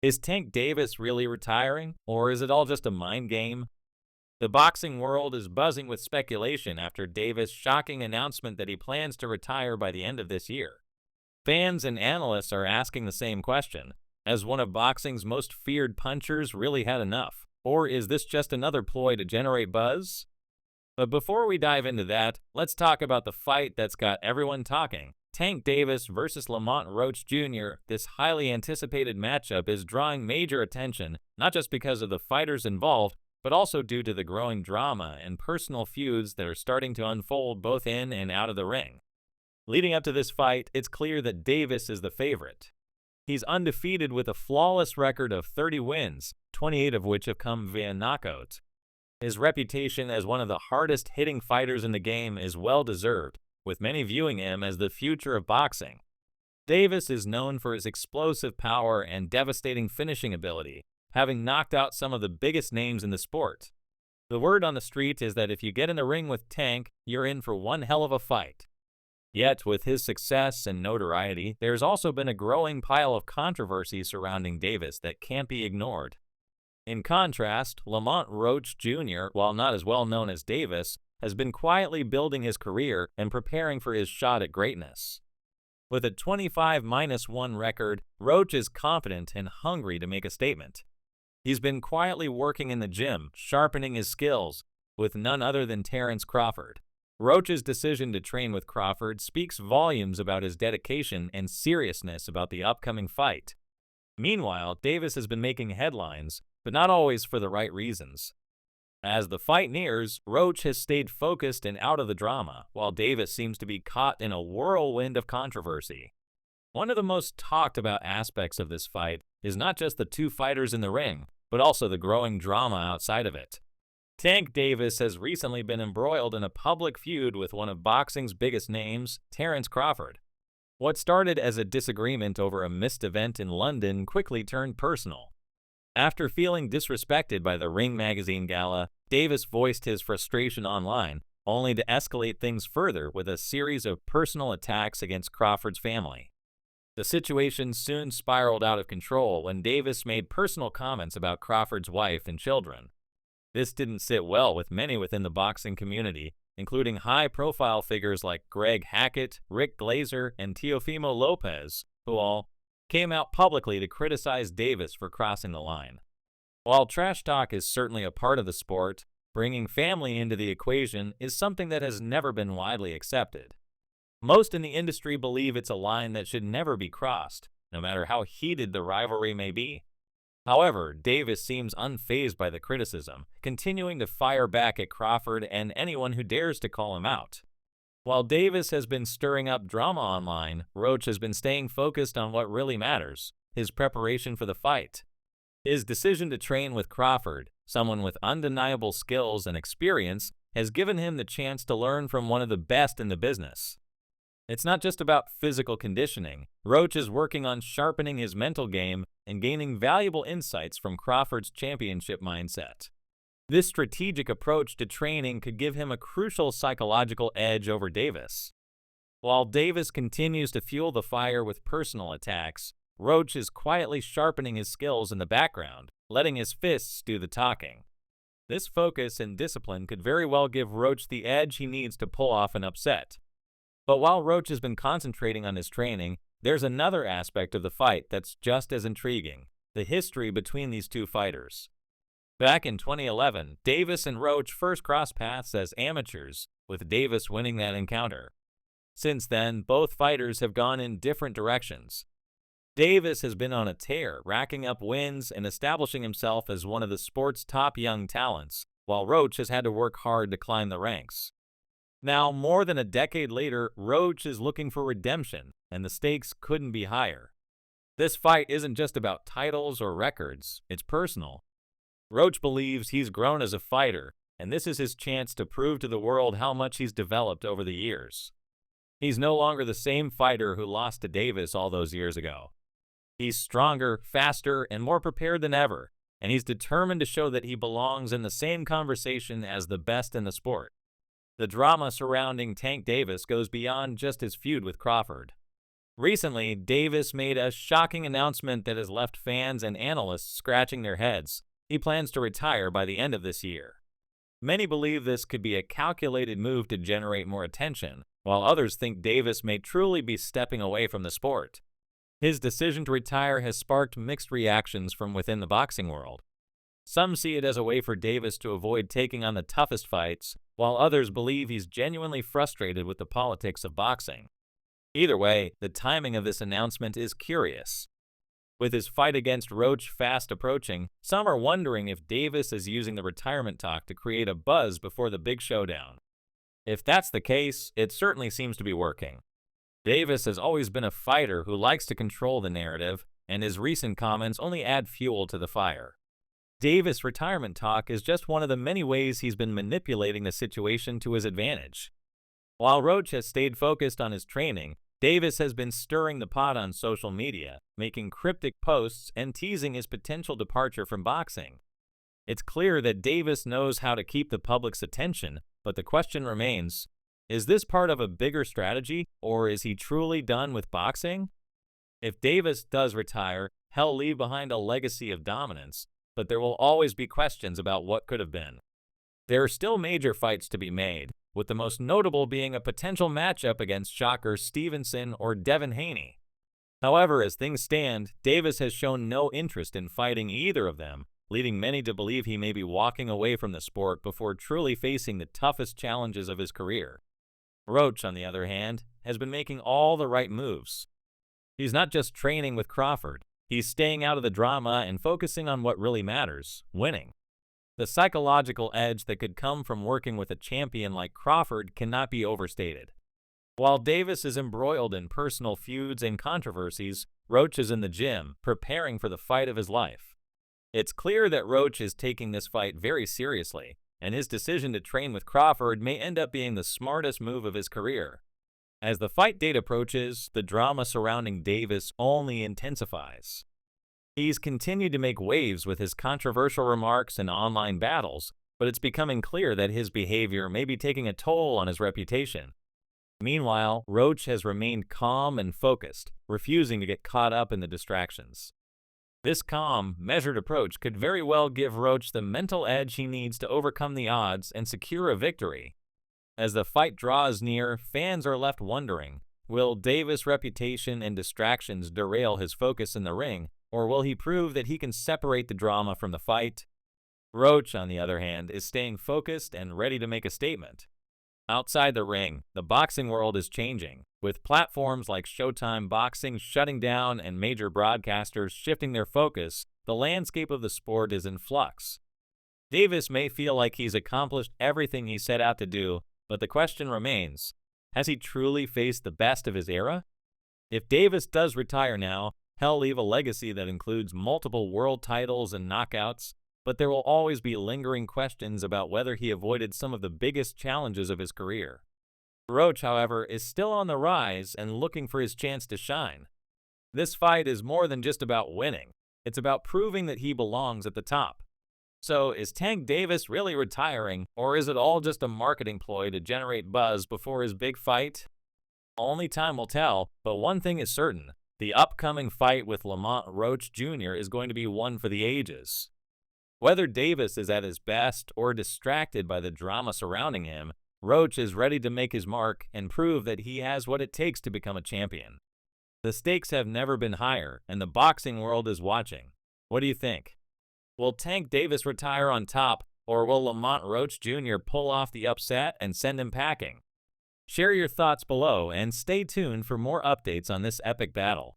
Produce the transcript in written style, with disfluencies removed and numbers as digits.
Is Tank Davis really retiring, or is it all just a mind game? The boxing world is buzzing with speculation after Davis' shocking announcement that he plans to retire by the end of this year. Fans and analysts are asking the same question: has one of boxing's most feared punchers really had enough? Or is this just another ploy to generate buzz? But before we dive into that, let's talk about the fight that's got everyone talking. Tank Davis versus Lamont Roach Jr. This highly anticipated matchup is drawing major attention, not just because of the fighters involved, but also due to the growing drama and personal feuds that are starting to unfold both in and out of the ring. Leading up to this fight, it's clear that Davis is the favorite. He's undefeated with a flawless record of 30 wins, 28 of which have come via knockout. His reputation as one of the hardest-hitting fighters in the game is well-deserved, with many viewing him as the future of boxing. Davis is known for his explosive power and devastating finishing ability, having knocked out some of the biggest names in the sport. The word on the street is that if you get in the ring with Tank, you're in for one hell of a fight. Yet, with his success and notoriety, there's also been a growing pile of controversy surrounding Davis that can't be ignored. In contrast, Lamont Roach Jr., while not as well known as Davis, has been quietly building his career and preparing for his shot at greatness. With a 25-1 record, Roach is confident and hungry to make a statement. He's been quietly working in the gym, sharpening his skills, with none other than Terence Crawford. Roach's decision to train with Crawford speaks volumes about his dedication and seriousness about the upcoming fight. Meanwhile, Davis has been making headlines, but not always for the right reasons. As the fight nears, Roach has stayed focused and out of the drama, while Davis seems to be caught in a whirlwind of controversy. One of the most talked about aspects of this fight is not just the two fighters in the ring, but also the growing drama outside of it. Tank Davis has recently been embroiled in a public feud with one of boxing's biggest names, Terence Crawford. What started as a disagreement over a missed event in London quickly turned personal. After feeling disrespected by the Ring magazine gala, Davis voiced his frustration online, only to escalate things further with a series of personal attacks against Crawford's family. The situation soon spiraled out of control when Davis made personal comments about Crawford's wife and children. This didn't sit well with many within the boxing community, including high-profile figures like Greg Hackett, Rick Glazer, and Teofimo Lopez, who all came out publicly to criticize Davis for crossing the line. While trash talk is certainly a part of the sport, bringing family into the equation is something that has never been widely accepted. Most in the industry believe it's a line that should never be crossed, no matter how heated the rivalry may be. However, Davis seems unfazed by the criticism, continuing to fire back at Crawford and anyone who dares to call him out. While Davis has been stirring up drama online, Roach has been staying focused on what really matters: his preparation for the fight. His decision to train with Crawford, someone with undeniable skills and experience, has given him the chance to learn from one of the best in the business. It's not just about physical conditioning. Roach is working on sharpening his mental game and gaining valuable insights from Crawford's championship mindset. This strategic approach to training could give him a crucial psychological edge over Davis. While Davis continues to fuel the fire with personal attacks, Roach is quietly sharpening his skills in the background, letting his fists do the talking. This focus and discipline could very well give Roach the edge he needs to pull off an upset. But while Roach has been concentrating on his training, there's another aspect of the fight that's just as intriguing: the history between these two fighters. Back in 2011, Davis and Roach first crossed paths as amateurs, with Davis winning that encounter. Since then, both fighters have gone in different directions. Davis has been on a tear, racking up wins and establishing himself as one of the sport's top young talents, while Roach has had to work hard to climb the ranks. Now, more than a decade later, Roach is looking for redemption, and the stakes couldn't be higher. This fight isn't just about titles or records, it's personal. Roach believes he's grown as a fighter, and this is his chance to prove to the world how much he's developed over the years. He's no longer the same fighter who lost to Davis all those years ago. He's stronger, faster, and more prepared than ever, and he's determined to show that he belongs in the same conversation as the best in the sport. The drama surrounding Tank Davis goes beyond just his feud with Crawford. Recently, Davis made a shocking announcement that has left fans and analysts scratching their heads. He plans to retire by the end of this year. Many believe this could be a calculated move to generate more attention, while others think Davis may truly be stepping away from the sport. His decision to retire has sparked mixed reactions from within the boxing world. Some see it as a way for Davis to avoid taking on the toughest fights, while others believe he's genuinely frustrated with the politics of boxing. Either way, the timing of this announcement is curious. With his fight against Roach fast approaching, some are wondering if Davis is using the retirement talk to create a buzz before the big showdown. If that's the case, it certainly seems to be working. Davis has always been a fighter who likes to control the narrative, and his recent comments only add fuel to the fire. Davis' retirement talk is just one of the many ways he's been manipulating the situation to his advantage. While Roach has stayed focused on his training, Davis has been stirring the pot on social media, making cryptic posts and teasing his potential departure from boxing. It's clear that Davis knows how to keep the public's attention, but the question remains, is this part of a bigger strategy, or is he truly done with boxing? If Davis does retire, he'll leave behind a legacy of dominance, but there will always be questions about what could have been. There are still major fights to be made, with the most notable being a potential matchup against shocker Stevenson or Devin Haney. However, as things stand, Davis has shown no interest in fighting either of them, leading many to believe he may be walking away from the sport before truly facing the toughest challenges of his career. Roach, on the other hand, has been making all the right moves. He's not just training with Crawford, he's staying out of the drama and focusing on what really matters, winning. The psychological edge that could come from working with a champion like Crawford cannot be overstated. While Davis is embroiled in personal feuds and controversies, Roach is in the gym, preparing for the fight of his life. It's clear that Roach is taking this fight very seriously, and his decision to train with Crawford may end up being the smartest move of his career. As the fight date approaches, the drama surrounding Davis only intensifies. He's continued to make waves with his controversial remarks and online battles, but it's becoming clear that his behavior may be taking a toll on his reputation. Meanwhile, Roach has remained calm and focused, refusing to get caught up in the distractions. This calm, measured approach could very well give Roach the mental edge he needs to overcome the odds and secure a victory. As the fight draws near, fans are left wondering, will Davis' reputation and distractions derail his focus in the ring, or will he prove that he can separate the drama from the fight? Roach, on the other hand, is staying focused and ready to make a statement. Outside the ring, the boxing world is changing, with platforms like Showtime Boxing shutting down and major broadcasters shifting their focus. The landscape of the sport is in flux. Davis may feel like he's accomplished everything he set out to do, but the question remains, has he truly faced the best of his era? If Davis does retire now, he'll leave a legacy that includes multiple world titles and knockouts, but there will always be lingering questions about whether he avoided some of the biggest challenges of his career. Roach, however, is still on the rise and looking for his chance to shine. This fight is more than just about winning. It's about proving that he belongs at the top. So, is Tank Davis really retiring, or is it all just a marketing ploy to generate buzz before his big fight? Only time will tell, but one thing is certain. The upcoming fight with Lamont Roach Jr. is going to be one for the ages. Whether Davis is at his best or distracted by the drama surrounding him, Roach is ready to make his mark and prove that he has what it takes to become a champion. The stakes have never been higher, and the boxing world is watching. What do you think? Will Tank Davis retire on top, or will Lamont Roach Jr. pull off the upset and send him packing? Share your thoughts below and stay tuned for more updates on this epic battle.